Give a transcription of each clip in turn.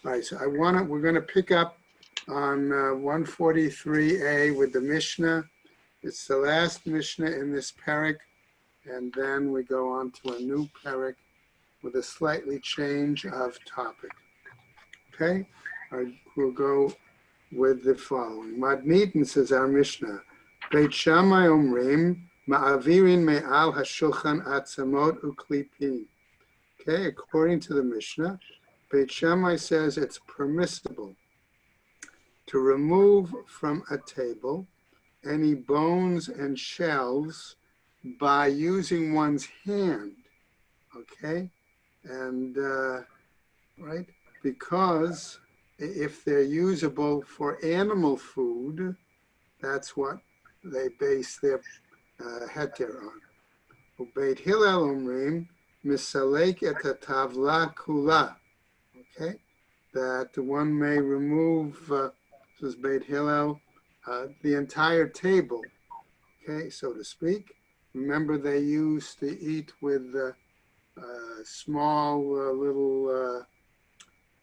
All right, so we're going to pick up on 143a with the Mishnah. It's the last Mishnah in this parak, and then we go on to a new parak with a slightly change of topic. Okay, we'll go with the following. Madnitin, says our Mishnah, Beit Shammai omrim ma'avirin me'al hashulchan atzamot uklipin. Okay, according to the Mishnah, Beit Shammai says it's permissible to remove from a table any bones and shells by using one's hand, okay? And, right, because if they're usable for animal food, that's what they base their heter on. Beit Hillel omrim misalek et hatavla kula. Okay, that one may remove, says Beit Hillel, the entire table, okay, so to speak. Remember, they used to eat with small little,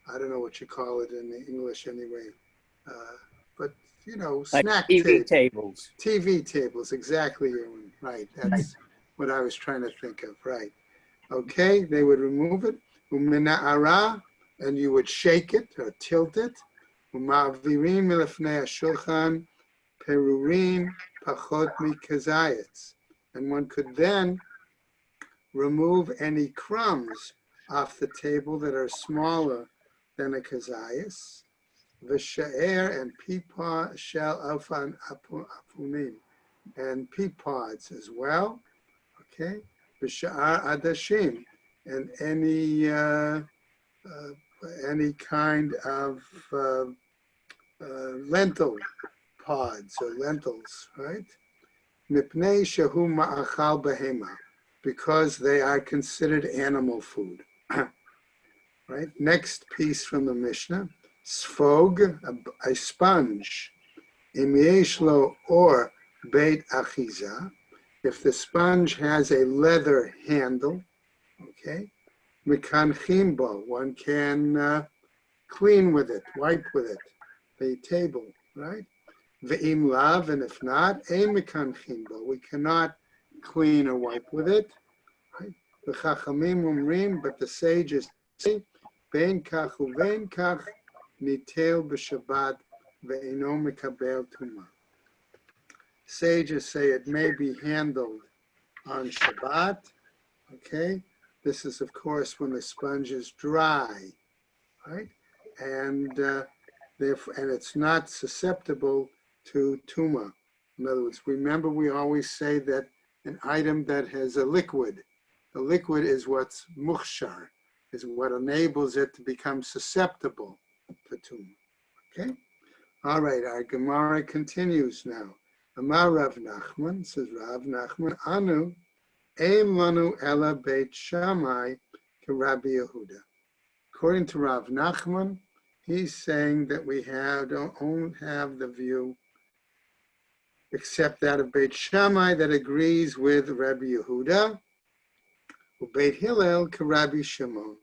I don't know what you call it in English anyway, but, you know, like snack TV tables. TV tables, exactly, Erwin. Right, that's what I was trying to think of, right. Okay, they would remove it. Umina'ara, and you would shake it or tilt it. Uma'avirin milefnei hashulchan perurin pachot mikazayetz. And one could then remove any crumbs off the table that are smaller than a kazayas. V'sha'er and peapod shell alfan apunim. And pea pods as well. Okay. V'sha'ar adashim. And any kind of lentil pods or lentils, right? Mipnei shehu ma'achal behema, because they are considered animal food. Right? Next piece from the Mishnah, sfog, a sponge, im yesh lo or beit achiza, if the sponge has a leather handle, okay? Mekanchim bo, one can clean with it, wipe with it, the table, right? Ve'im lav, and if not, ein mekanchim bo, we cannot clean or wipe with it, right? V'chachamim umrim, but the sages say, ben kach uven kach nitel b'shabbat ve'ino mekabel tumah. Sages say it may be handled on Shabbat, okay? This is, of course, when the sponge is dry, right? And therefore, and it's not susceptible to tuma. In other words, remember we always say that an item that has a liquid, the liquid is what's mukhshar, is what enables it to become susceptible to tuma. Okay? All right, our Gemara continues now. Amar Rav Nachman, says Rav Nachman, Anu, Ein lanu ela Beit Shammai to Rabbi Yehuda. According to Rav Nachman, he's saying that we don't have the view except that of Beit Shammai that agrees with Rabbi Yehuda, Beit Hillel to Rabbi Shimon.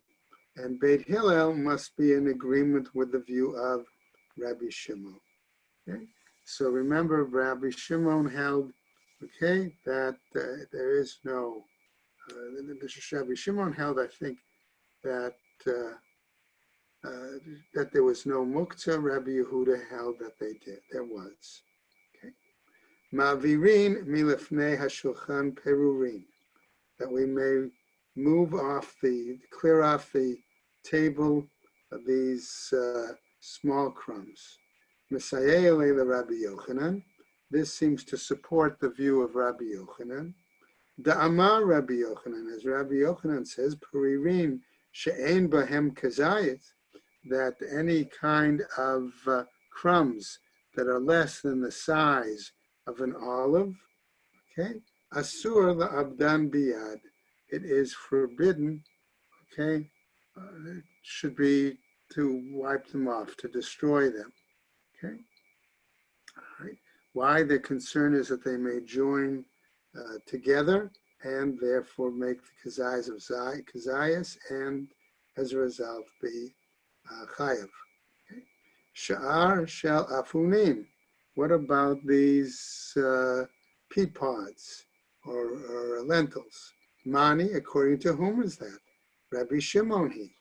And Beit Hillel must be in agreement with the view of Rabbi Shimon. Okay? So remember, Rabbi Shimon held, okay, that there is no, Rabbi Shimon held, I think, that that there was no muktzah. Rabbi Yehuda held that there was. Okay. Ma'avirin milefnei hashulchan perurin, that we may clear off the table of these small crumbs. Messiah le Rabbi Yochanan. This seems to support the view of Rabbi Yochanan. Da'amar Rabbi Yochanan, as Rabbi Yochanan says, Puririn she'ein bahem kazayis, that any kind of crumbs that are less than the size of an olive, okay, asur la'abdan biyad, it is forbidden, okay, it should be to wipe them off, to destroy them, okay, all right. Why? The concern is that they may join together and therefore make the kazayas of kazayas, and as a result be chayav. Okay. Sha'ar shel afunim. What about these pea pods or lentils? Mani, according to whom is that? Rabbi Shimon he.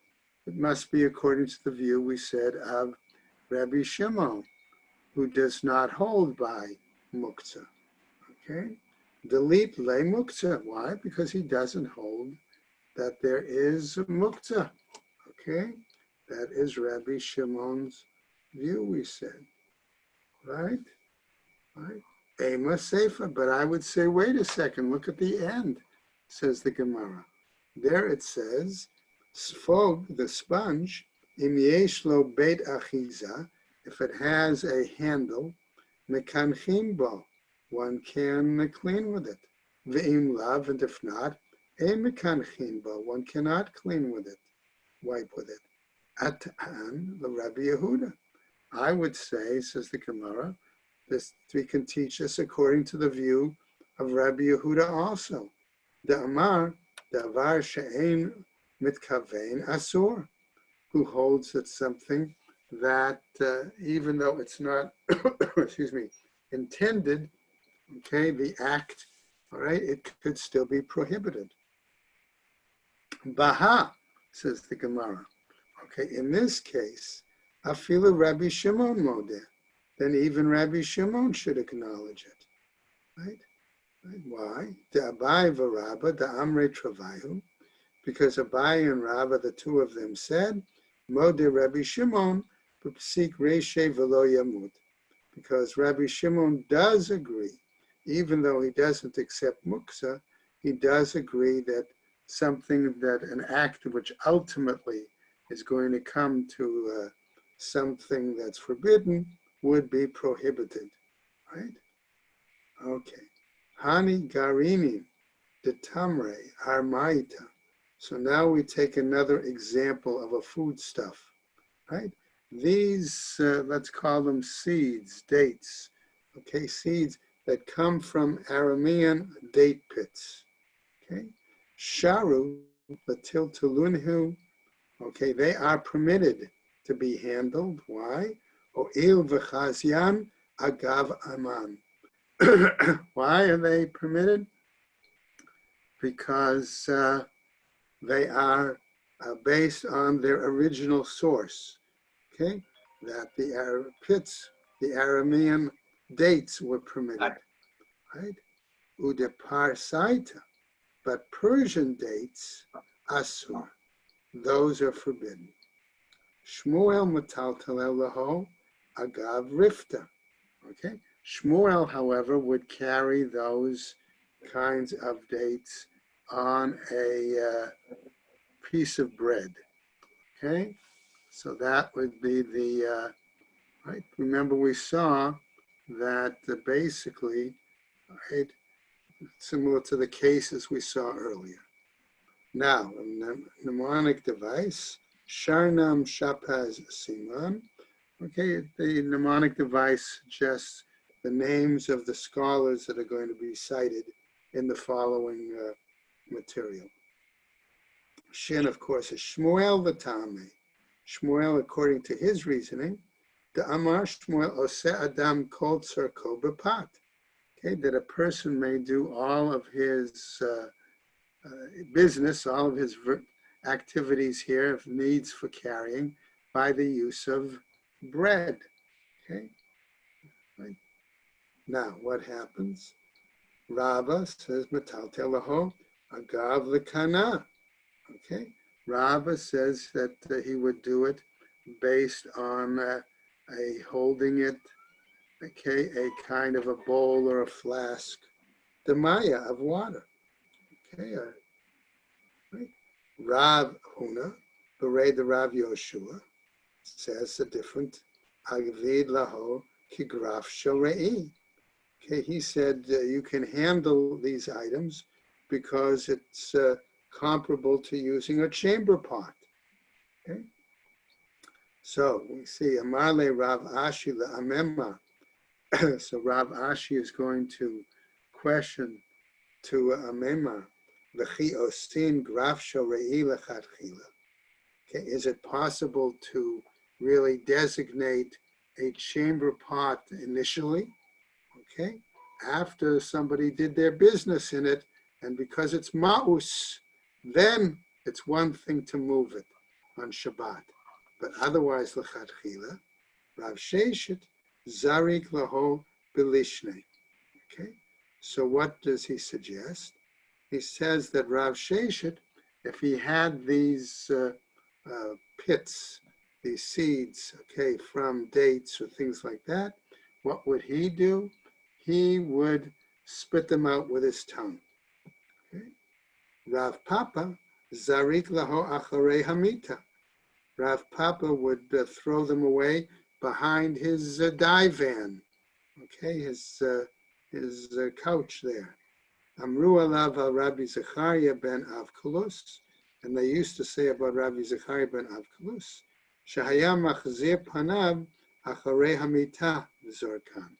It must be according to the view we said of Rabbi Shimon, who does not hold by muktzah. Okay? Delete le muktzah. Why? Because he doesn't hold that there is muktzah. Okay? That is Rabbi Shimon's view, we said. Right? Right? Ema Sefer. But I would say, wait a second, look at the end, says the Gemara. There it says, Sfog, the sponge, im yesh lo beit achiza, if it has a handle, mekanchim bo, one can clean with it. Ve'im lav, and if not, ein mekanchim bo, one cannot clean with it, wipe with it. Atan, the Rabbi Yehuda. I would say, says the Gemara, this we can teach this according to the view of Rabbi Yehuda also. The Amar, davar she'ein mitkavein asur, who holds that something that even though it's not, excuse me, intended, okay, the act, all right, it could still be prohibited. Baha, says the Gemara. Okay, in this case, afilu Rabbi Shimon modeh, then even Rabbi Shimon should acknowledge it, right? Right? Why? The Abai v'Rabba, the Amrei Travayu, because Abai and Rabba, the two of them said, modeh Rabbi Shimon, b'psik reishe v'lo yamut, because Rabbi Shimon does agree, even though he doesn't accept muksa, he does agree that something, that an act which ultimately is going to come to something that's forbidden would be prohibited, right? Okay. Hani garini de tamre armaita. So now we take another example of a foodstuff, right? These, let's call them seeds, dates, okay? Seeds that come from Aramean date pits, okay? Sharu, latiltulunhu, okay, they are permitted to be handled. Why? O'il v'chazyan agav aman. Why are they permitted? Because they are based on their original source, okay? That the Arab pits, the Aramean dates were permitted, right? Udepar saita, but Persian dates, asur, those are forbidden. Shmuel metaltalel laho agav rifta, okay? Shmuel, however, would carry those kinds of dates on a piece of bread, okay? So that would be the, right? Remember we saw that basically, right, similar to the cases we saw earlier. Now, a mnemonic device, Sharnam Shapaz Siman, okay, the mnemonic device suggests the names of the scholars that are going to be cited in the following material. Shin, of course, is Shmuel Vatame. Shmuel, according to his reasoning, the Amar Shmuel Ose Adam Kol Tzarko B'Pat. Okay, that a person may do all of his business, all of his activities here, of needs for carrying, by the use of bread. Okay, right. Now, what happens? Rava says, Metaltel laho agav lekana. Okay, Rava says that he would do it based on a holding it, okay, a kind of a bowl or a flask, the maya of water. Okay, right. Rav Huna, Berei the Rav Yoshua, says a different agvid laho kigraf shorei. Okay, he said you can handle these items because it's comparable to using a chamber pot. Okay, so we see Amale Rav Ashi Amema. So Rav Ashi is going to question to Amema, V'chi osin graf shorei lechatchila. Okay, is it possible to really designate a chamber pot initially? Okay, after somebody did their business in it, and because it's ma'us, then it's one thing to move it on Shabbat. But otherwise, l'chadchila, Rav Sheshet, zarik laho bilishne. Okay, so what does he suggest? He says that Rav Sheshet, if he had these pits, these seeds, okay, from dates or things like that, what would he do? He would spit them out with his tongue. Okay? Rav Papa, zarik laho acharei hamita. Rav Papa would throw them away behind his divan, okay, his couch there. Amru alav al Rabbi Zechariah ben Avkulus, and they used to say about Rabbi Zechariah ben Avkulus, Shahaya machzir panav acharei hamita v'zorkan,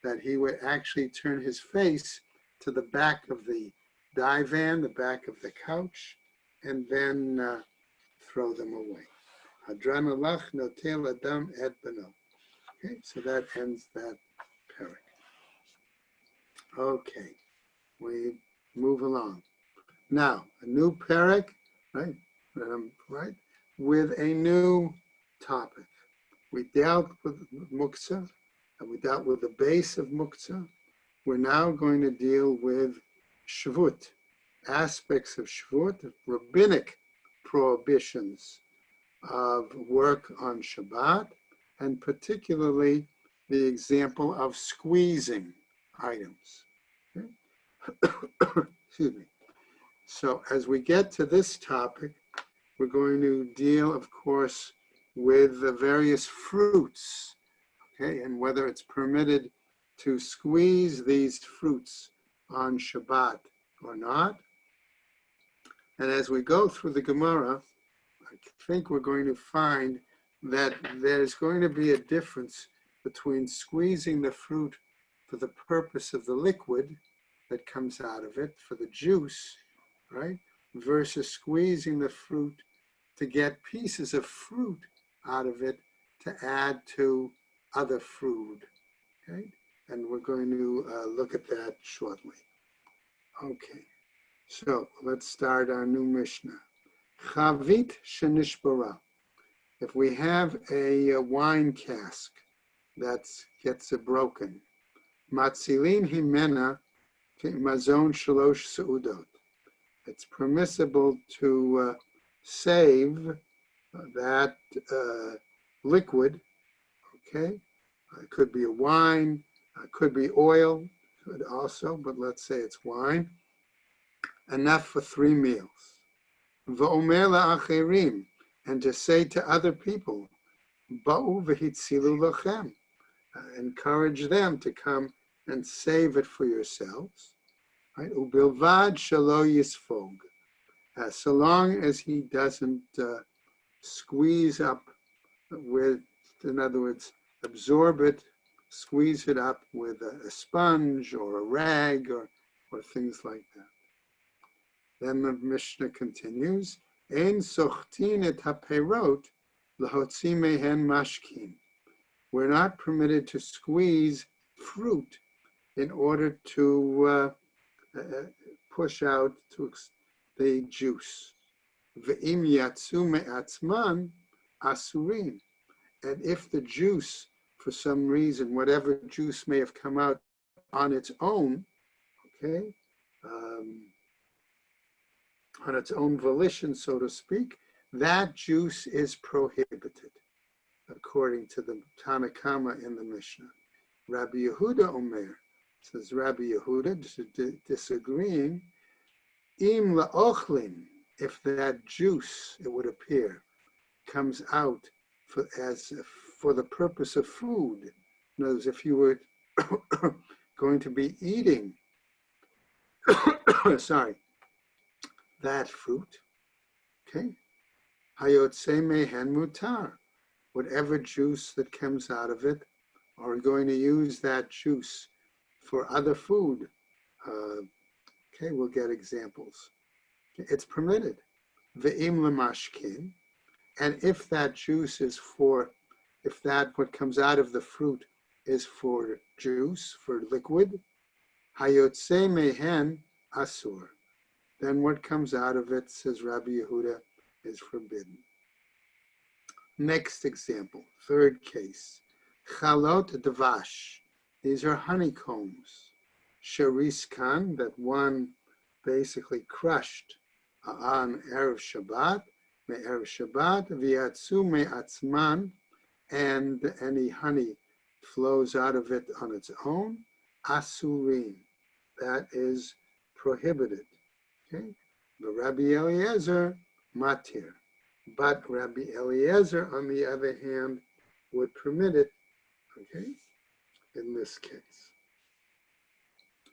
that he would actually turn his face to the back of the divan, the back of the couch, and then throw them away. Hadran alach notel adam et beno. Okay, so that ends that parak. Okay, we move along. Now, a new parak, right? Right, with a new topic. We dealt with muktzah, and we dealt with the base of muktzah. We're now going to deal with shvut, aspects of shvut, rabbinic prohibitions of work on Shabbat, and particularly the example of squeezing items. Okay? Excuse me. So as we get to this topic, we're going to deal, of course, with the various fruits, okay, and whether it's permitted to squeeze these fruits on Shabbat or not. And as we go through the Gemara, I think we're going to find that there's going to be a difference between squeezing the fruit for the purpose of the liquid that comes out of it, for the juice, right, versus squeezing the fruit to get pieces of fruit out of it to add to other food, okay? And we're going to look at that shortly. Okay, so let's start our new Mishnah. Chavit shenishbara. If we have a wine cask that gets broken, matzilin himena mazon shalosh seudot. It's permissible to save that liquid, okay? It could be a wine, it could be oil, could also, but let's say it's wine, enough for 3 meals. V'omer la'acherim, and to say to other people, ba'u v'hitzilu lachem, encourage them to come and save it for yourselves. Right? Ubilvad shalo yisfog, so long as he doesn't squeeze up with, in other words, absorb it, squeeze it up with a sponge or a rag or things like that. Then the Mishnah continues, Ein sochtin et haperot lahotzi mehen mashkin. We're not permitted to squeeze fruit in order to push out the juice. Ve'im yatsu me'atzman asurin. And if the juice, for some reason, whatever juice may have come out on its own, okay, on its own volition, so to speak, that juice is prohibited, according to the Tanakama in the Mishnah. Rabbi Yehuda Omer, says Rabbi Yehuda, disagreeing, im la'ochlin, if that juice, it would appear, comes out for the purpose of food. In other words, if you were going to be eating, that fruit, okay, hayotse mehen mutar, whatever juice that comes out of it, are going to use that juice for other food. Okay, we'll get examples. It's permitted. Ve'im lemashkin, And if that juice is for, if that what comes out of the fruit is for juice, for liquid, hayotze mehen asur, then what comes out of it, says Rabbi Yehuda, is forbidden. Next example, third case, chalot dvash. These are honeycombs. Shariskan, that one basically crushed on Erev Shabbat, Me'erev Shabbat, v'yatsu me'atzman, and any honey flows out of it on its own, asurin, that is prohibited. Okay, but Rabbi Eliezer, matir. But Rabbi Eliezer, on the other hand, would permit it, okay, in this case.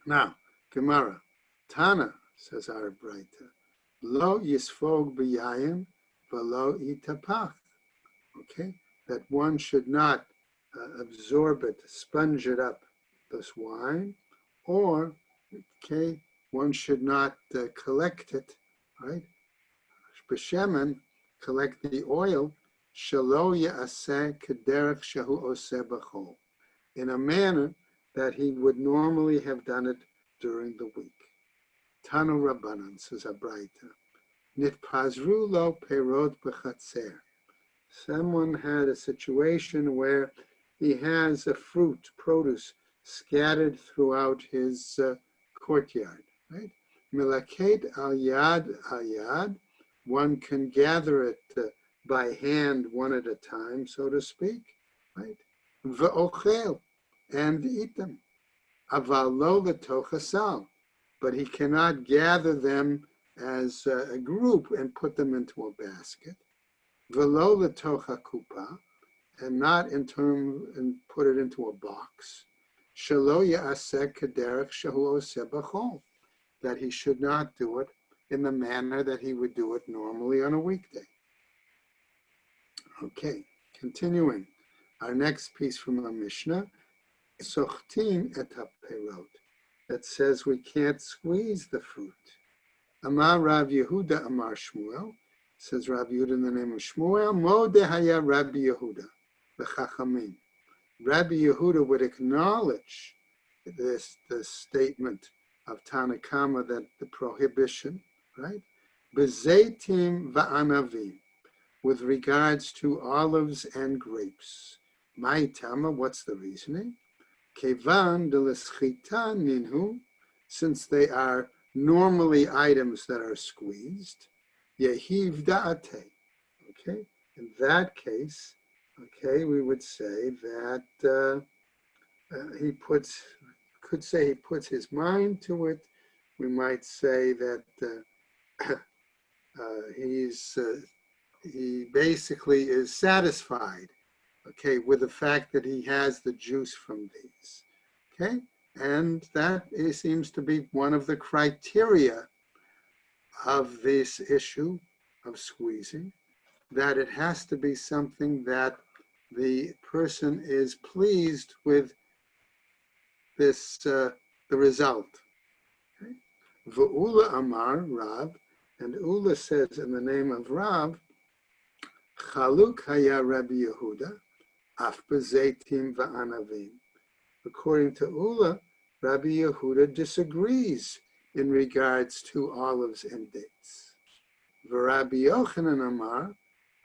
Now, Gemara, Tana, says our Braita, lo yisfog b'yayin v'lo itapach. Okay, that one should not absorb it, sponge it up, this wine, or, okay, one should not collect it, right? B'shemen, collect the oil, shelo ya'aseh kederech shehu oseh b'chol, in a manner that he would normally have done it during the week. Tanu Rabbanan, says Abraita, nitpazru lo perot b'chatzer. Someone had a situation where he has a fruit, produce, scattered throughout his courtyard, right? Milaket al yad, one can gather it by hand, one at a time, so to speak, right? Ve'ochel, and eat them. Aval lo letoch hasal, but he cannot gather them as a group and put them into a basket. Velo letoch hakupa, and not in term and put it into a box. Shelo ya'aseh kederech shehu oseh b'chol, that he should not do it in the manner that he would do it normally on a weekday. Okay, continuing. Our next piece from the Mishnah, sochtin et haperot, that says we can't squeeze the fruit. Amar Rav Yehuda Amar Shmuel, says Rav Yehuda in the name of Shmuel, Mo dehaya Rabbi Yehuda, the Chachamim. Rabbi Yehuda would acknowledge this statement of Tanakama, that the prohibition, right? Bezeitim va'anavim, with regards to olives and grapes. Ma'itama, what's the reasoning? Kevan de l'schita ninhu, since they are normally items that are squeezed. Yehiv da'ate. Okay, in that case, okay, we would say that he puts his mind to it. We might say that he basically is satisfied, okay, with the fact that he has the juice from these, okay? And that seems to be one of the criteria of this issue of squeezing, that it has to be something that the person is pleased with this, the result. Okay? V'ula Amar Rav, and Ula says in the name of Rav, Chaluk haya Rabbi Yehuda, af b'zeitim va'anavim. According to Ula, Rabbi Yehuda disagrees in regards to olives and dates. V'Rabbi Yochanan Amar,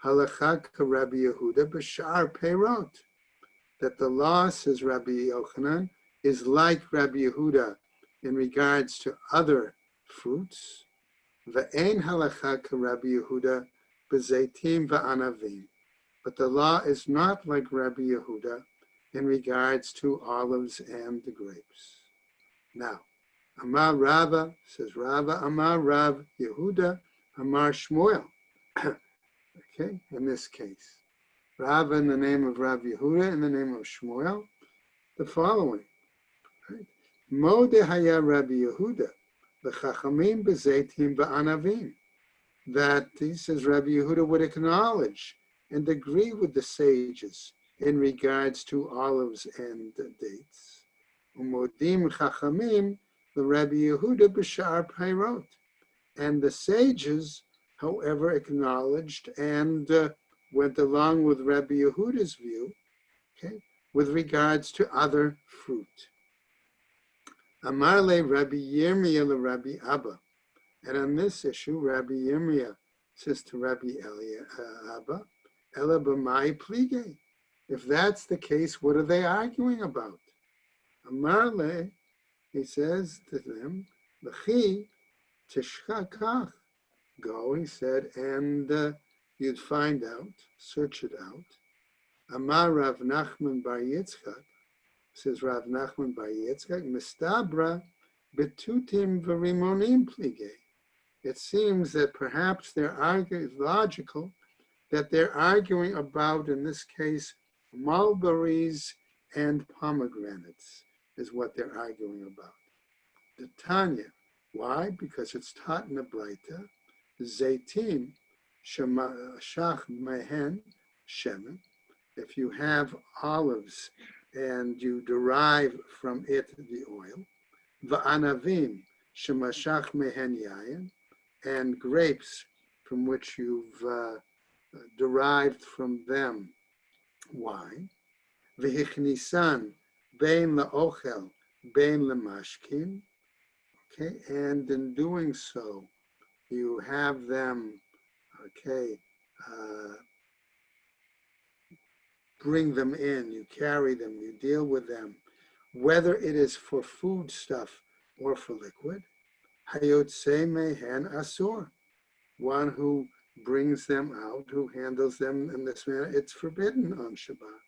halacha k'Rabbi Yehuda b'shar peirot, that the law, says Rabbi Yochanan, is like Rabbi Yehuda in regards to other fruits. V'ein halacha k'Rabbi Yehuda b'zeitim va'anavim, but the law is not like Rabbi Yehuda in regards to olives and the grapes. Now, Amar Rava, says Rava, Amar Rav Yehuda, Amar Shmuel. Okay, in this case, Rava in the name of Rav Yehuda, in the name of Shmuel, the following. Right? Mo dehaya Rabbi Yehuda, v'chachamim b'zeitim va'anavim. That, he says, Rabbi Yehuda would acknowledge and agree with the sages in regards to olives and dates. Umodim chachamim Rabbi Yehuda b'shar peirot, and the sages, however, acknowledged and went along with Rabbi Yehuda's view, okay, with regards to other fruit. Amar le Rabbi Yirmiyah le Rabbi Abba. And on this issue, Rabbi Yirmiyah says to Rabbi Abba, Ela b'mai plige. If that's the case, what are they arguing about? Amar le, he says to them, L'chi tishchakach. Go, he said, and you'd find out, search it out. Amar Rav Nachman bar Yitzchak, says Rav Nachman bar Yitzchak, Mistabra betutim v'rimonim plige. It seems that perhaps they're arguing, logical, that they're arguing about, in this case, mulberries and pomegranates is what they're arguing about. The Tanya, why? Because it's taught in the Braita, Zaitim, Shach Mehen, Shemen. If you have olives and you derive from it the oil, Va'anavim, Shemashach Mehen Yayin, and grapes from which you've derived from them wine, V'hichnisan, Bein la'ochel, Bein lemashkin, okay, and in doing so, you have them, okay, bring them in, you carry them, you deal with them, whether it is for food stuff or for liquid. Hayotse mehen asur, one who brings them out, who handles them in this manner, it's forbidden on Shabbat.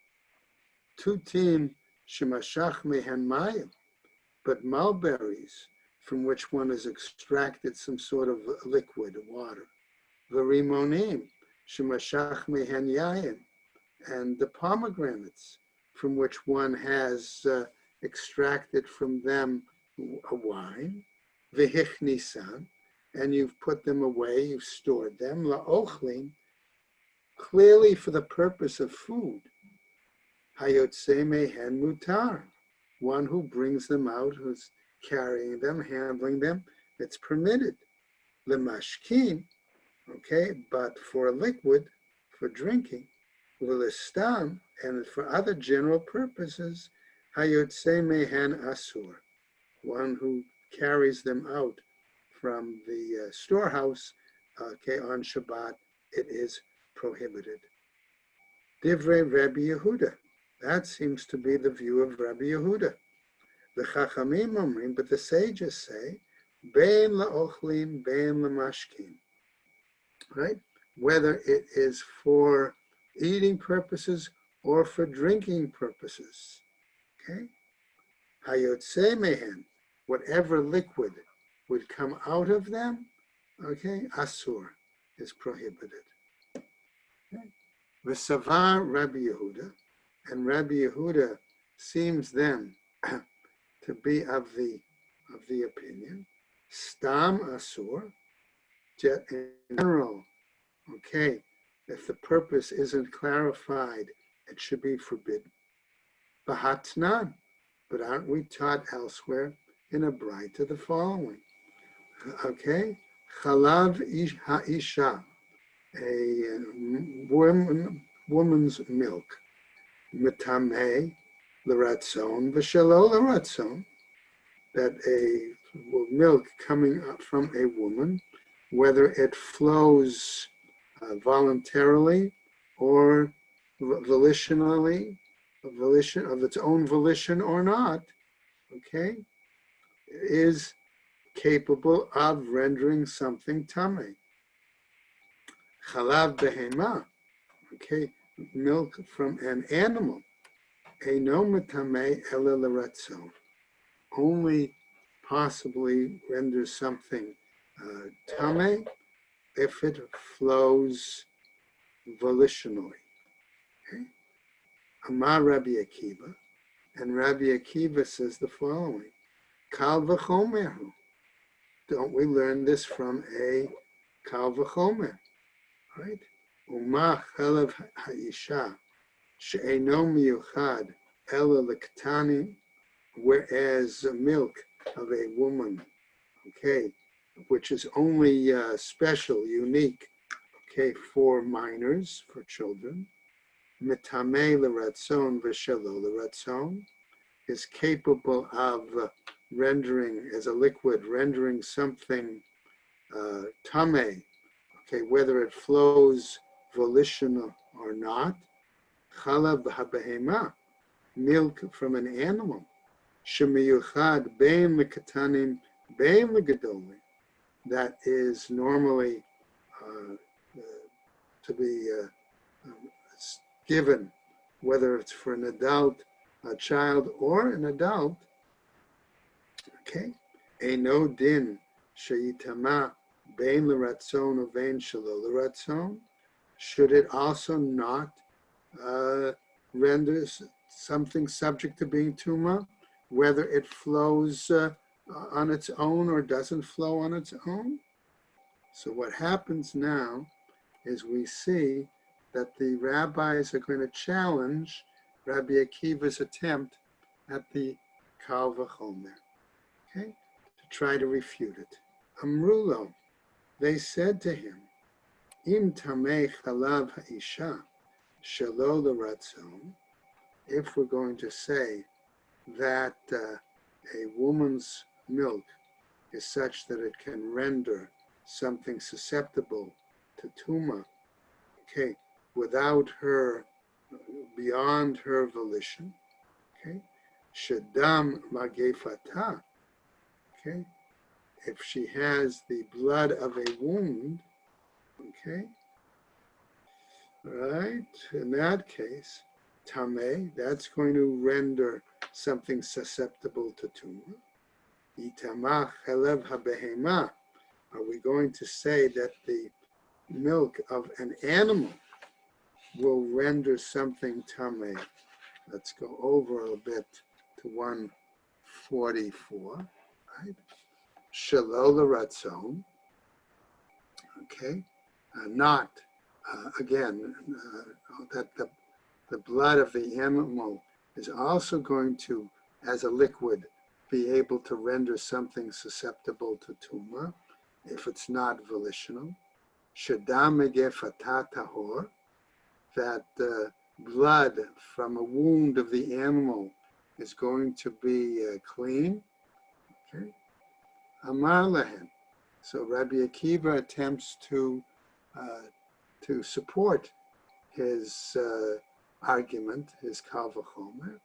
Tutin shemashach mehen mayim, but mulberries from which one has extracted some sort of liquid, water. V'rimonim shemashach mehen yayin, and the pomegranates from which one has extracted from them a wine. V'hichnisan, and you've put them away, you've stored them, la'ochlin, clearly for the purpose of food. Hayotse mehen mutar, one who brings them out, who's carrying them, handling them, it's permitted. Lemashkin, okay, but for a liquid, for drinking, v'listam, and for other general purposes, hayotse mehen asur, one who carries them out from the storehouse, okay, on Shabbat, it is prohibited. Divrei Rabbi Yehuda, that seems to be the view of Rabbi Yehuda. The Chachamim omrim, but the sages say, Bein la'ochlin, bein lamashkin, right? Whether it is for eating purposes or for drinking purposes, okay? Hayotse mehen, whatever liquid would come out of them, okay, asur, is prohibited. Okay? V'savar Rabbi Yehuda, and Rabbi Yehuda seems then to be of the opinion, stam asur, in general, okay, if the purpose isn't clarified, it should be forbidden. B'hatnan, but aren't we taught elsewhere in a Braita the following? Okay, chalav ha'isha, a woman's milk, mitameh l'ratzon v'shelo l'ratzon, that a milk coming up from a woman, whether it flows voluntarily or volitionally, of its own volition or not, okay, is capable of rendering something tameh. Chalav behema, okay, milk from an animal, eino metameh ela l'ratzon, only possibly renders something tameh if it flows volitionally. Okay? Amar Rabbi Akiva, and Rabbi Akiva says the following: Kal v'chomeru. Don't we learn this from a Kal v'chomer, right? Uma chalav ha'isha she'eino miyuchad ela l'ktani, whereas milk of a woman, okay, which is only special, unique, okay, for minors, for children. Mitameh l'ratzon v'shelo l'ratzon, is capable of rendering, as a liquid, rendering something tameh, okay, whether it flows volitional or not. Chalav ha'behema, milk from an animal. Shemiyuchad bein l'katanim bein l'gedolim, that is normally to be given, whether it's for an adult, a child, or an adult. Okay, Eino din sheyitama bein l'ratzon uvein shelo l'ratzon. Should it also not render something subject to being tuma, whether it flows on its own or doesn't flow on its own? So what happens now is we see that the rabbis are going to challenge Rabbi Akiva's attempt at the Kal V'chomer, okay, to try to refute it. Amrulo, they said to him, Im tamei chalav ha'isha shelo l'ratzon, if we're going to say that a woman's milk is such that it can render something susceptible to tuma, okay, without her, beyond her volition, okay, shadam magefata, okay, if she has the blood of a wound, okay, right, in that case, tameh, that's going to render something susceptible to tuma. Itamach chalev habehema, are we going to say that the milk of an animal will render something tameh? Let's go over a bit to 144, right? Shelo l'ratzon, okay, not, again, that the blood of the animal is also going to, as a liquid, be able to render something susceptible to tuma, if it's not volitional. Shadam megefata tahor, that blood from a wound of the animal is going to be clean. Okay. Amar lahem. So Rabbi Akiva attempts to support his argument, his Kal V'chomer.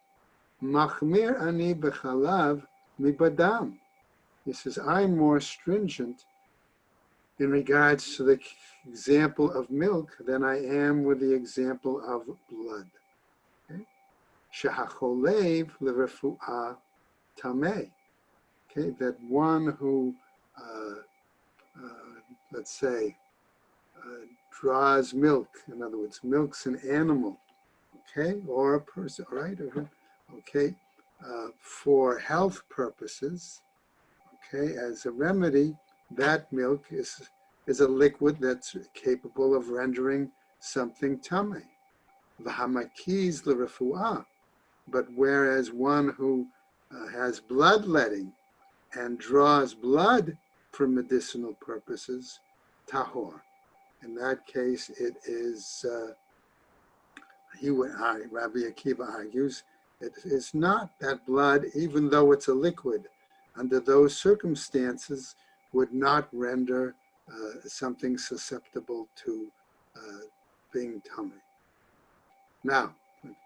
Machmir ani b'chalav mibadam. He says, I'm more stringent in regards to the example of milk than I am with the example of blood. Shehacholev l'refu'ah tameh. Okay, that one who, let's say, draws milk, in other words, milks an animal, okay, or a person, right? Okay, for health purposes, okay, as a remedy, that milk is a liquid that's capable of rendering something tameh. V'hamakiz l'refu'ah. But whereas one who has bloodletting and draws blood for medicinal purposes, tahor. In that case, it is, Rabbi Akiva argues, it is not that blood, even though it's a liquid, under those circumstances, would not render something susceptible to being tameh. Now,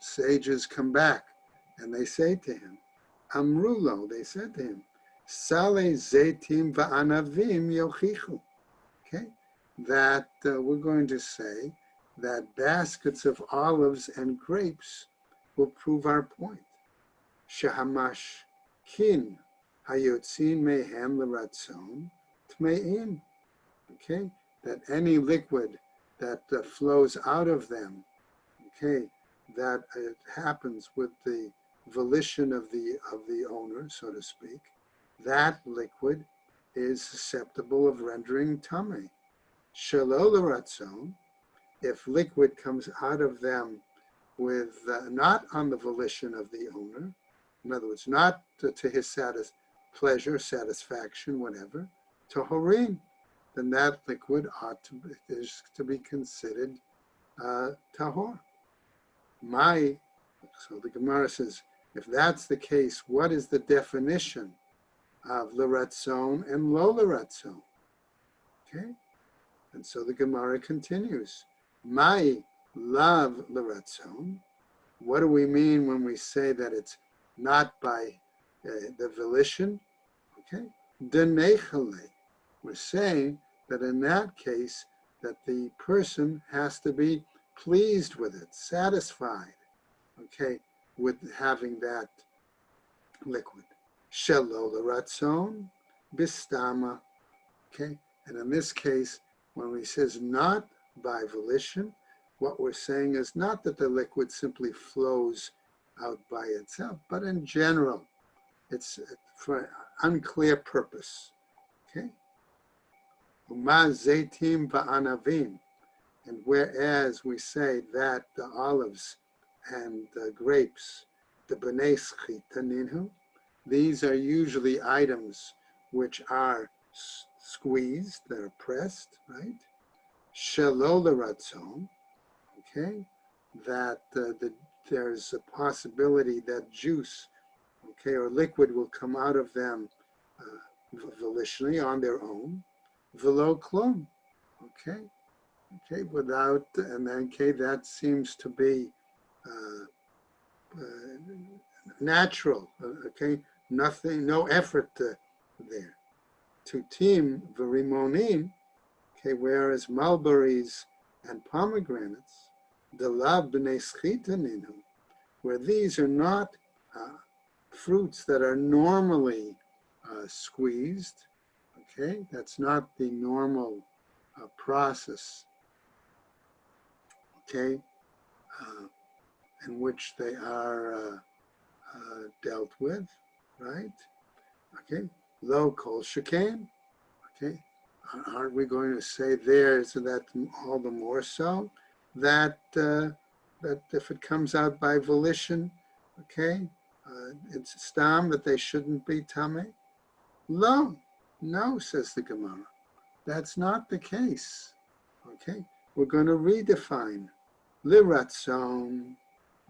sages come back and they say to him, Amrulo, they said to him, Sale zetim va'anavim yochichu. Okay, that we're going to say that baskets of olives and grapes will prove our point. Shahamash kin hayotzin mehem l'ratzon tme'in. Okay, that any liquid that flows out of them, okay, that it happens with the volition of the owner, so to speak, that liquid is susceptible of rendering tameh. Shelo l'ratzon, if liquid comes out of them with not on the volition of the owner, in other words, not to his pleasure, satisfaction, whatever, tahorim, then that liquid is to be considered tahor. So the Gemara says, if that's the case, what is the definition of l'ratzon and lo l'ratzon? Okay, and so the Gemara continues, my love l'ratzon. What do we mean when we say that it's not by the volition? Okay, denechale. We're saying that in that case, that the person has to be pleased with it, satisfied, okay, with having that liquid. Shelo l'ratzon bistama. Okay, and in this case, when we says not by volition, what we're saying is not that the liquid simply flows out by itself, but in general, it's for an unclear purpose. Okay? Uma zaitim va'anavim. And whereas we say that the olives and the grapes, the b'nei schitaninhu, these are usually items which are squeezed, they're pressed, right? Shelo l'ratzon, okay, that there's a possibility that juice, okay, or liquid will come out of them volitionally on their own, velo klum, okay, without, and then, okay, that seems to be natural, okay, nothing, no effort there. Tutim v'rimonim, okay, whereas mulberries and pomegranates, the lav b'nei schitaninhu, where these are not fruits that are normally squeezed, okay, that's not the normal process, okay, in which they are dealt with, right? Okay, lo kol shekain, okay, aren't we going to say there, so that all the more so that that if it comes out by volition, okay, it's stam that they shouldn't be tameh? No, says the Gemara. That's not the case. Okay, we're going to redefine l'ratzon,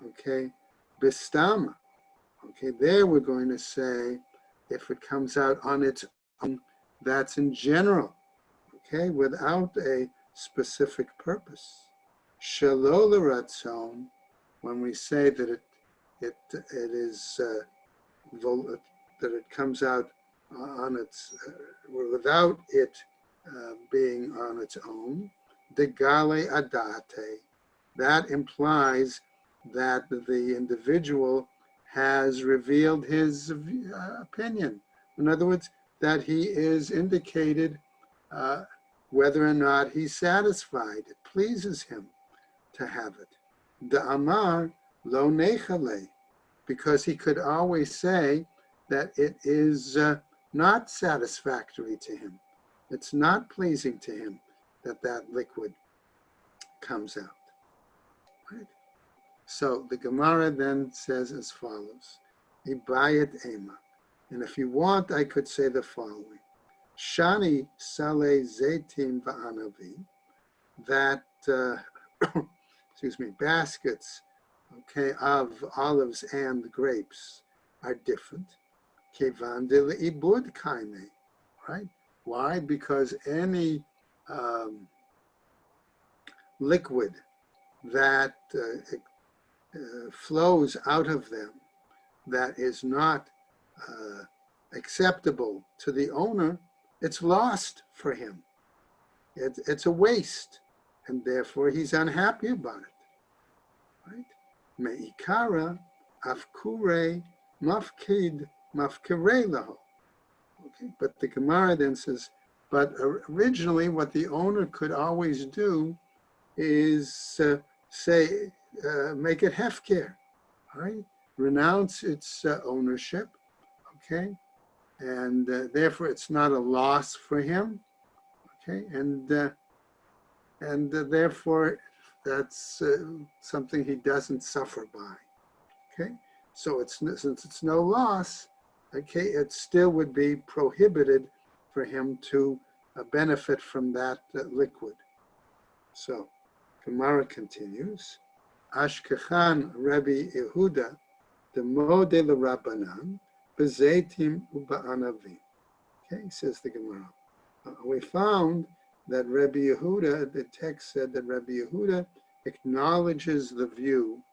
okay, bistama. Okay, there we're going to say if it comes out on its own, that's in general, okay, without a specific purpose. Shelo l'ratzon, when we say that it is that it comes out on its without it being on its own, degale adate, that implies that the individual has revealed his opinion. In other words, that he is indicated whether or not he's satisfied. It pleases him to have it. The amar lo nechale, because he could always say that it is not satisfactory to him. It's not pleasing to him that that liquid comes out. Right? So the Gemara then says as follows, Ibayat Ema. And if you want, I could say the following. Shani Sale Zaitim Va'anavi, that, baskets, okay, of olives and grapes are different. Kevan de le'ibud kaine, right? Why? Because any liquid that flows out of them that is not acceptable to the owner, it's lost for him. It's a waste, and therefore he's unhappy about it. Right? Me'ikara afkure mafkid mafkirei laho. Okay, but the Gemara then says, but originally what the owner could always do is say, make it hefker, right? Renounce its ownership, okay? And therefore it's not a loss for him, okay? And therefore that's something he doesn't suffer by, okay? So since it's no loss, okay, it still would be prohibited for him to benefit from that liquid. So, Gemara continues, Ashkechan Rabbi Yehuda, the model Rabbanan, Bezeitim Uba'anavim. Okay, says the Gemara. We found that Rabbi Yehuda, the text said that Rabbi Yehuda acknowledges the view,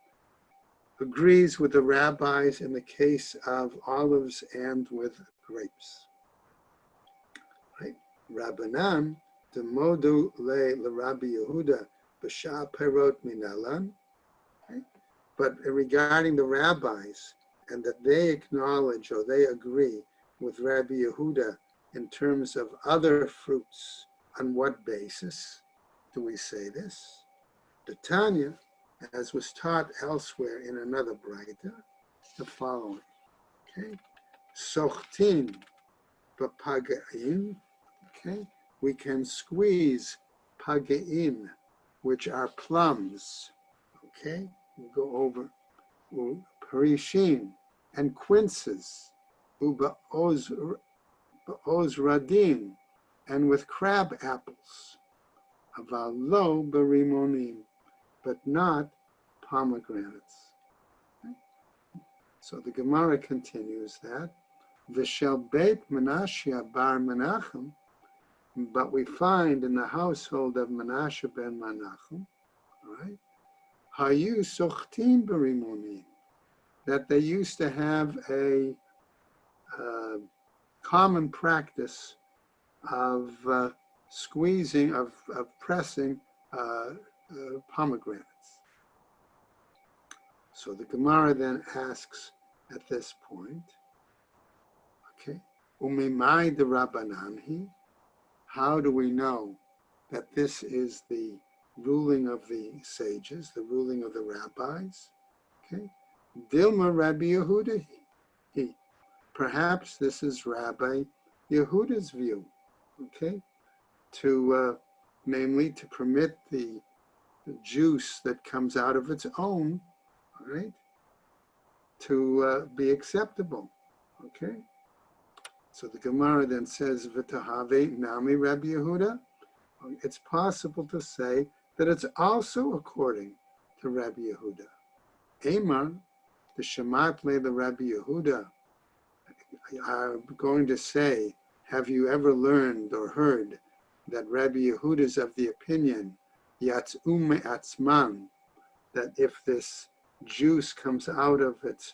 agrees with the rabbis in the case of olives and with grapes. Right? Rabbanan, the modu le Rabbi Yehuda, b'sha perot minalan. But regarding the rabbis, and that they acknowledge or they agree with Rabbi Yehuda in terms of other fruits, on what basis do we say this? The Tanya, as was taught elsewhere in another Braita, the following. Okay, sochtin b'pagain. Okay, we can squeeze pagain, which are plums. Okay, we'll go over perishin and quinces, ozradin, and with crab apples, aval lo berimonim, but not pomegranates. Okay? So the Gemara continues that v'shel beit Menashe bar Menachem, but we find in the household of Menashe ben Menachem, right, hayu sochtin berimonim, that they used to have a common practice of squeezing, of pressing pomegranates. So the Gemara then asks at this point, okay, umimai de rabbananhi, how do we know that this is the ruling of the sages, the ruling of the rabbis? Okay, Dilma Rabbi Yehuda, perhaps this is Rabbi Yehuda's view, okay, to namely to permit the juice that comes out of its own, right, to be acceptable, okay. So the Gemara then says, "V'tahave nami Rabbi Yehuda." It's possible to say that it's also according to Rabbi Yehuda. Amar, the Shemat le the Rabbi Yehuda, are going to say, have you ever learned or heard that Rabbi Yehuda is of the opinion, Yatz'u me'atzman, that if this juice comes out of it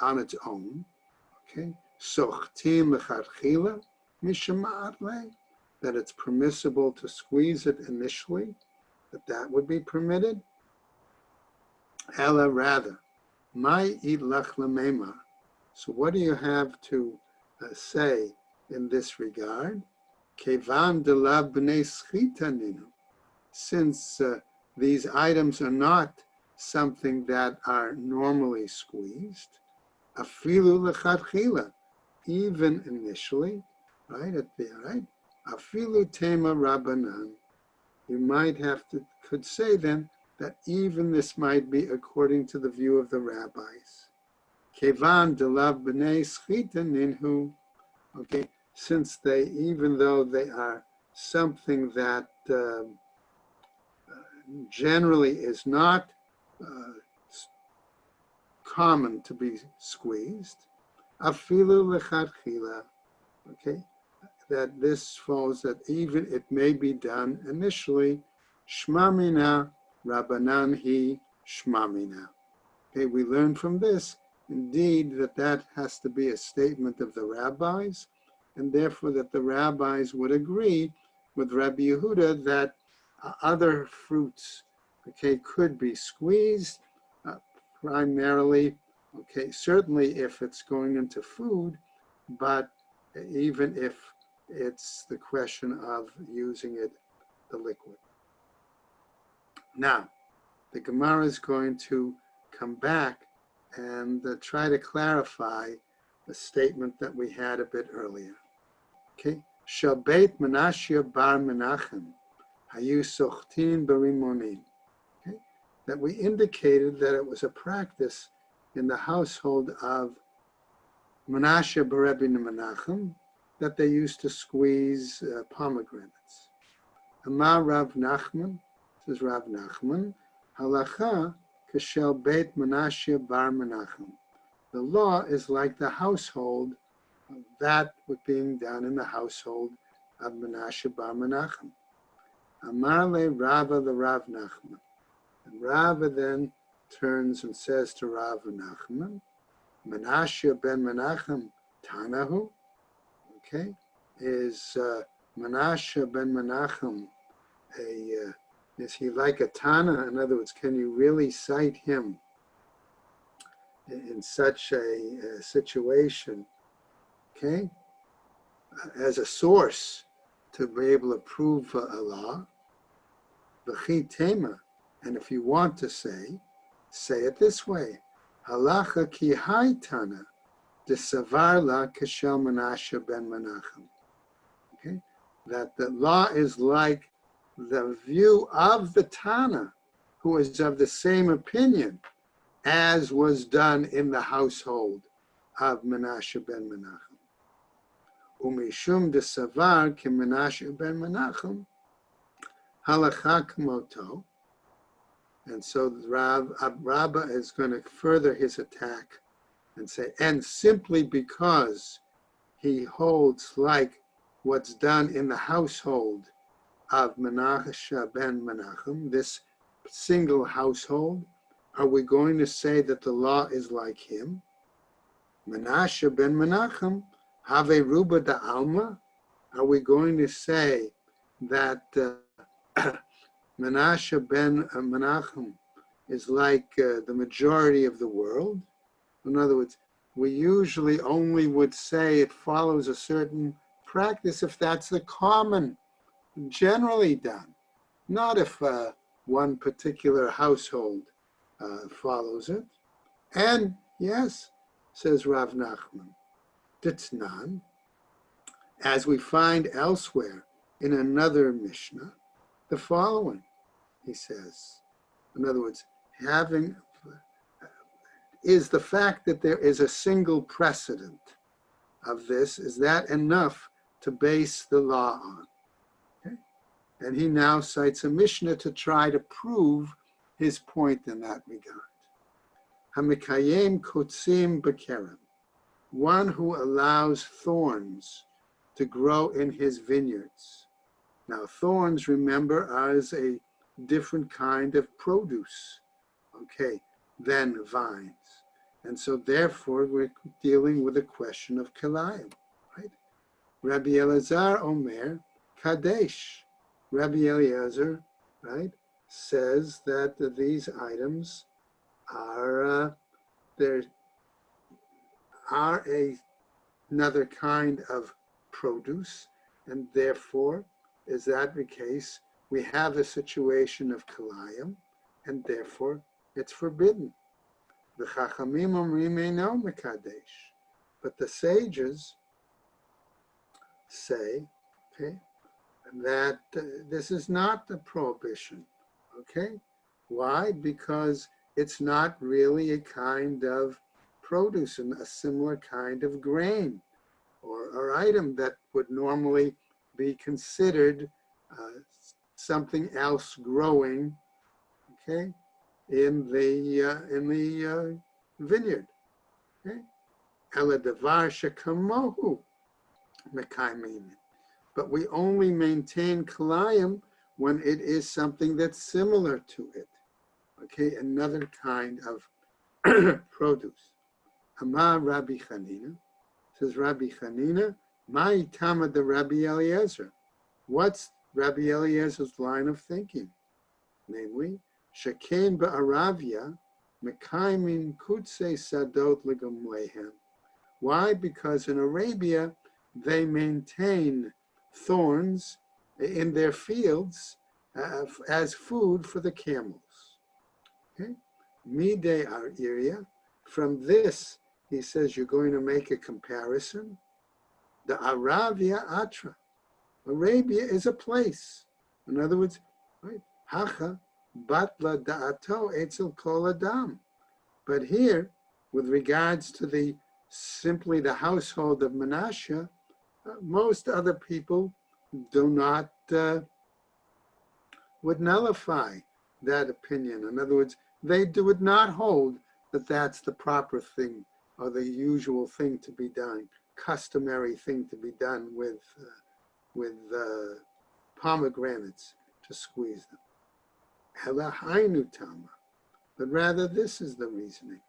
on its own, okay, sochtim lechatchila mishama'at le, that it's permissible to squeeze it initially, that would be permitted. Ella rather, my eat lach lemema. So what do you have to say in this regard? Kevan de la b'nei schita ninu. Since these items are not something that are normally squeezed, afilu lechatchila, even initially, right at the right, afilu tema rabbanan. You might could say then that even this might be according to the view of the rabbis. Kevan de la b'nei schita ninhu. Okay, since they, even though they are something that generally is not common to be squeezed, afilu lechatchila, okay, that this follows that even it may be done initially, shmamina rabbanan hi shmamina. Okay, we learn from this, indeed, that has to be a statement of the rabbis, and therefore that the rabbis would agree with Rabbi Yehuda that other fruits, okay, could be squeezed primarily, okay, certainly if it's going into food, but even if it's the question of using it, the liquid. Now, the Gemara is going to come back and try to clarify the statement that we had a bit earlier. Okay, Shabbat Menashe bar Menachem hayu sochtin berimonim. Okay, that we indicated that it was a practice in the household of Menashe bar Rabbi Menachem, that they used to squeeze pomegranates. Amar Rav Nachman, says Rav Nachman, halacha kashel beit Menashe bar Menachem. The law is like the household, that was being done in the household of Menashe bar Menachem. Amar le Rava the Rav Nachman. And Rava then turns and says to Rav Nachman, Menashe ben Menachem Tanahu, okay, is Menashe ben Menachem is he like a Tana? In other words, can you really cite him in such a situation, okay, as a source to be able to prove a law? V'chi tema, and if you want to say it this way: Halacha ki hai Tana desavar la kashel Menashe ben Menachem. Okay, that the law is like the view of the Tana, who is of the same opinion as was done in the household of Menashe ben Menachem. Umishum desavar ki Menashe ben Menachem halacha k'moto. And so Rabbah is going to further his attack and say, and simply because he holds like what's done in the household of Menashe ben Menachem, this single household, are we going to say that the law is like him? Menashe ben Menachem, have ruba da alma? Are we going to say that Menashe ben Menachem is like the majority of the world? In other words, we usually only would say it follows a certain practice if that's the common, generally done, not if one particular household follows it. And yes, says Rav Nachman, Ditznan, as we find elsewhere in another Mishnah, the following, he says. In other words, is the fact that there is a single precedent of this, is that enough to base the law on? Okay? And he now cites a Mishnah to try to prove his point in that regard. Hamikayem kotzim bekerem, one who allows thorns to grow in his vineyards. Now, thorns, remember, are a different kind of produce, okay, than vines. And so therefore, we're dealing with a question of kilayim, right? Rabbi Elazar Omer Kadesh. Rabbi Eliezer, right, says that these items are another kind of produce, and therefore, is that the case? We have a situation of kilayim, and therefore it's forbidden. The Chachamim omrim eino mekadesh, but the sages say, okay, that this is not a prohibition. Okay, why? Because it's not really a kind of produce and a similar kind of grain or item that would normally be considered something else growing, okay, in the vineyard. Okay, Ela devar shekamohu mekaymin. But we only maintain kilayim when it is something that's similar to it. Okay, another kind of produce. Amar Rabbi Chanina, says Rabbi Chanina, my tama de Rabbi Eliezer. What's Rabbi Eliezer's line of thinking? Namely, Shekain ba'aravia mekaymin kutse sadot legamlehem. Why? Because in Arabia, they maintain thorns in their fields as food for the camels. Okay? Mide our area. From this, he says, you're going to make a comparison. The Aravia Atra. Arabia is a place. In other words, right? Hacha batla da'ato etzel kol adam. But here, with regards to simply the household of Menashe, Most other people do not, would nullify that opinion. In other words, would not hold that that's the proper thing or the usual thing to be done, customary thing to be done with pomegranates, to squeeze them. Ela hainu tama. But rather, this is the reasoning.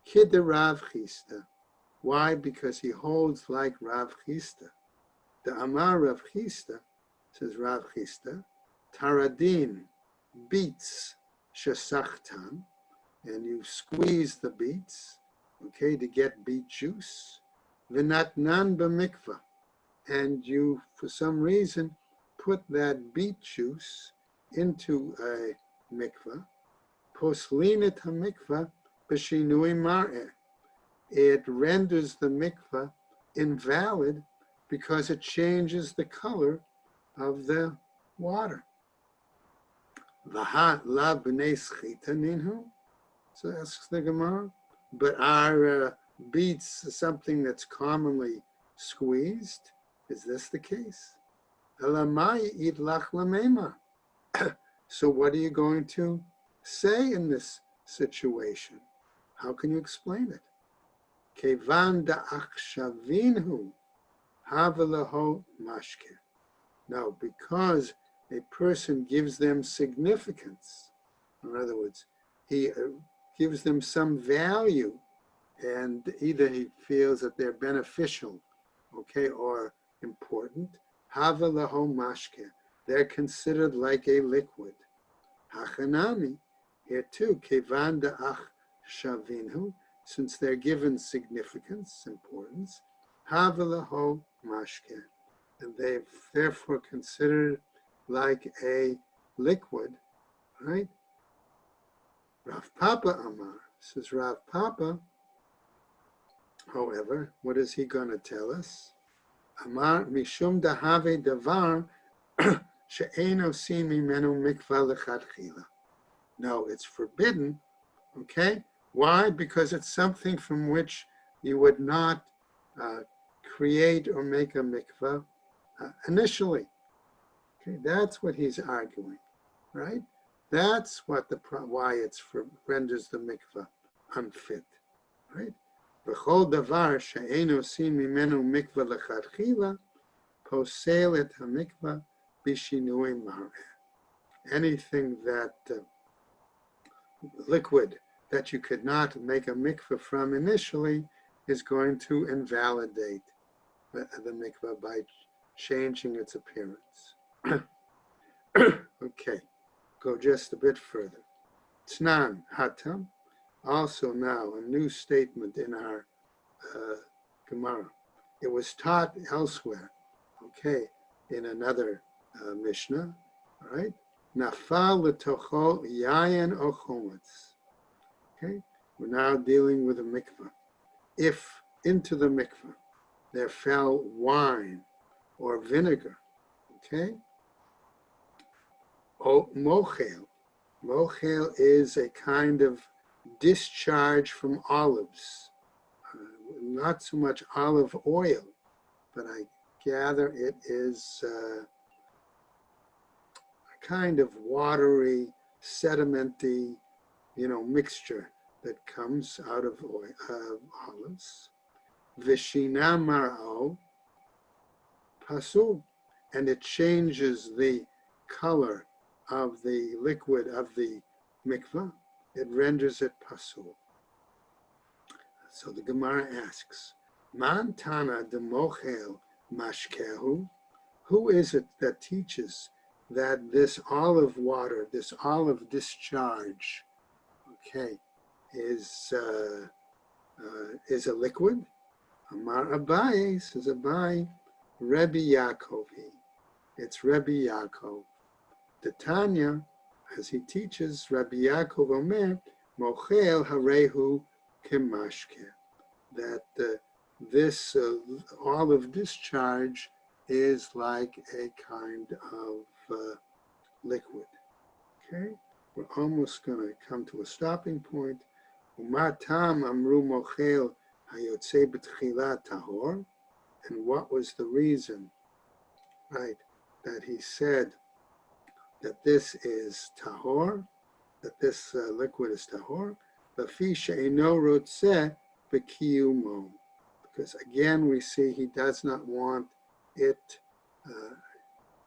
Kid Rav Chisda. Why? Because he holds like Rav Chisda. The Amar Rav Chisda, says Rav Chisda, Taradin, beets shesachtan, and you squeeze the beets, okay, to get beet juice. V'natnan b'mikvah, and you, for some reason, put that beet juice into a mikvah. Poslinit hamikvah b'shinui mar'eh. It renders the mikvah invalid because it changes the color of the water. V'ha la b'nei schita ninhu. So asks the Gemara. But are beets something that's commonly squeezed? Is this the case? Elamai idlach lamema. So what are you going to say in this situation? How can you explain it? Kevan da'achshavinhu havelaho mashke. Now, because a person gives them significance, in other words, he gives them some value, and either he feels that they're beneficial, okay, or important, havelaho mashke. They're considered like a liquid. Hachanami, here too, kevan da'achshavinhu, since they're given significance, importance, havelaho mashke, and they're therefore considered like a liquid, right? Rav Papa Amar, says Rav Papa, however, what is he going to tell us? Amar mishum dahave davar she'eno si mimenu mikvah lechatchila. No, it's forbidden, okay? Why? Because it's something from which you would not create or make a mikvah initially. Okay, that's what he's arguing, right? That's what why it's renders the mikvah unfit, right? V'chol davar she'eino sin mimenu mikvah lechatchila posel et hamikvah b'shinui mar'eh. Anything that liquid that you could not make a mikvah from initially is going to invalidate the mikvah by changing its appearance. Okay, go just a bit further. Tnan hatam, also now a new statement in our Gemara. It was taught elsewhere, okay, in another Mishnah, all right? Nafal l'tocho yayin o chometz. Okay, we're now dealing with a mikvah. If into the mikvah there fell wine or vinegar, okay? Oh, mochel. Mochel is a kind of discharge from olives. Not so much olive oil, but I gather it is a kind of watery, sedimenty, mixture that comes out of olives. Vishina mar'o pasul, and it changes the color of the liquid of the mikvah. It renders it pasul. So the Gemara asks, Man tana de mochel mashkehu? Who is it that teaches that this olive water, this olive discharge, okay, is a liquid? Amar Abaye, says Abaye, Rebbe Yaakovi. It's Rebbe Yaakov. The Tanya, as he teaches, Rebbe Yaakov Omer, Mochel Harehu Kemashke, that this olive discharge is like a kind of liquid. Okay, we're almost going to come to a stopping point. Umatam amru mochel hayotze b'tchila tahor. And what was the reason, right, that he said that this is tahor, that this liquid is tahor? Because again, we see he does not want it.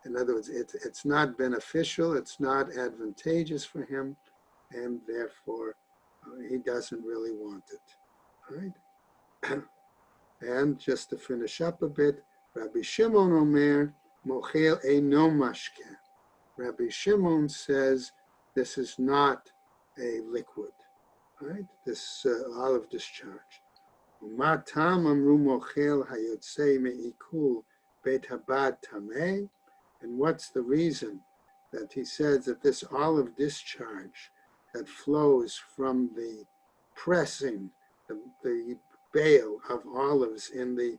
In other words, it's not beneficial, it's not advantageous for him, and therefore he doesn't really want it, right? And just to finish up a bit, Rabbi Shimon Omer, Mochel Eino Mashke. Rabbi Shimon says this is not a liquid, right? This olive discharge. Matam Amru Mochel Hayotzei Me'ikul Beit Habad Tameh. And what's the reason that he says that this olive discharge that flows from the pressing, the bale of olives in the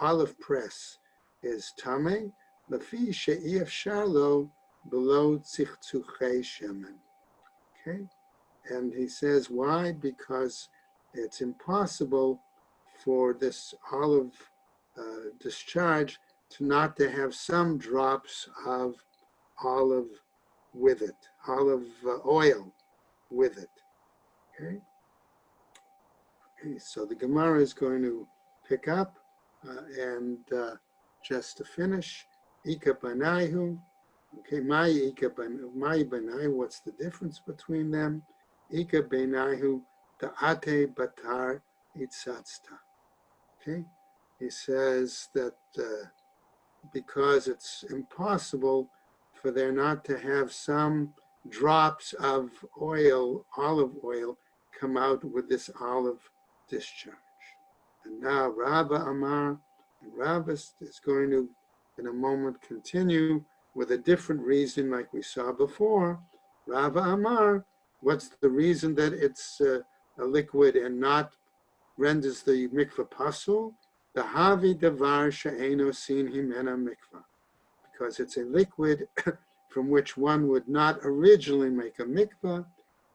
olive press is tameh? Lefi she'efshar lo below tzichtuchei shemen. Okay, and he says why? Because it's impossible for this olive discharge not to have some drops of olive with it, olive oil with it. Okay. Okay, so the Gemara is going to pick up and just to finish, Ika Banaihu. Okay, Mai Banai, what's the difference between them? Ika Banaihu, the Ate Batar Itzatzta. Okay, he says that because it's impossible for there not to have some drops of oil, olive oil, come out with this olive discharge. And now Rabba Amar, and Rabba is going to, in a moment, continue with a different reason like we saw before. Rabba Amar, what's the reason that it's a liquid and not renders the mikvah pasul? The Havi Davar She'eno Sin Himena Mikvah. Because it's a liquid from which one would not originally make a mikvah,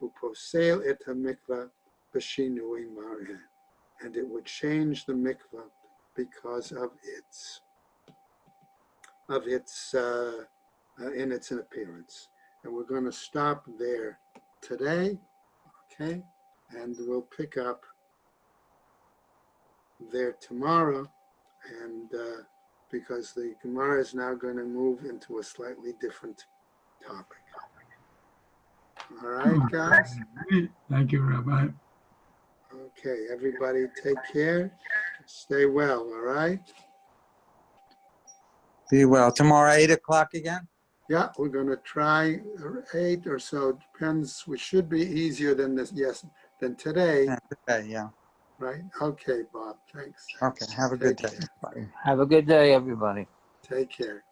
uposel et ha-mikvah b'shinui mareh, and it would change the mikvah because of its in its appearance. And we're going to stop there today, okay? And we'll pick up there tomorrow, and because the Gemara is now going to move into a slightly different topic. All right, guys? Thank you, Rabbi. Okay, everybody take care. Stay well, all right? Be well. Tomorrow, 8 o'clock again? Yeah, we're going to try 8 or so. Depends. We should be easier than this, yes, than today. Okay, yeah. Right? Okay, Bob. Thanks. Okay, have a good day. Take care. Bye. Have a good day, everybody. Take care.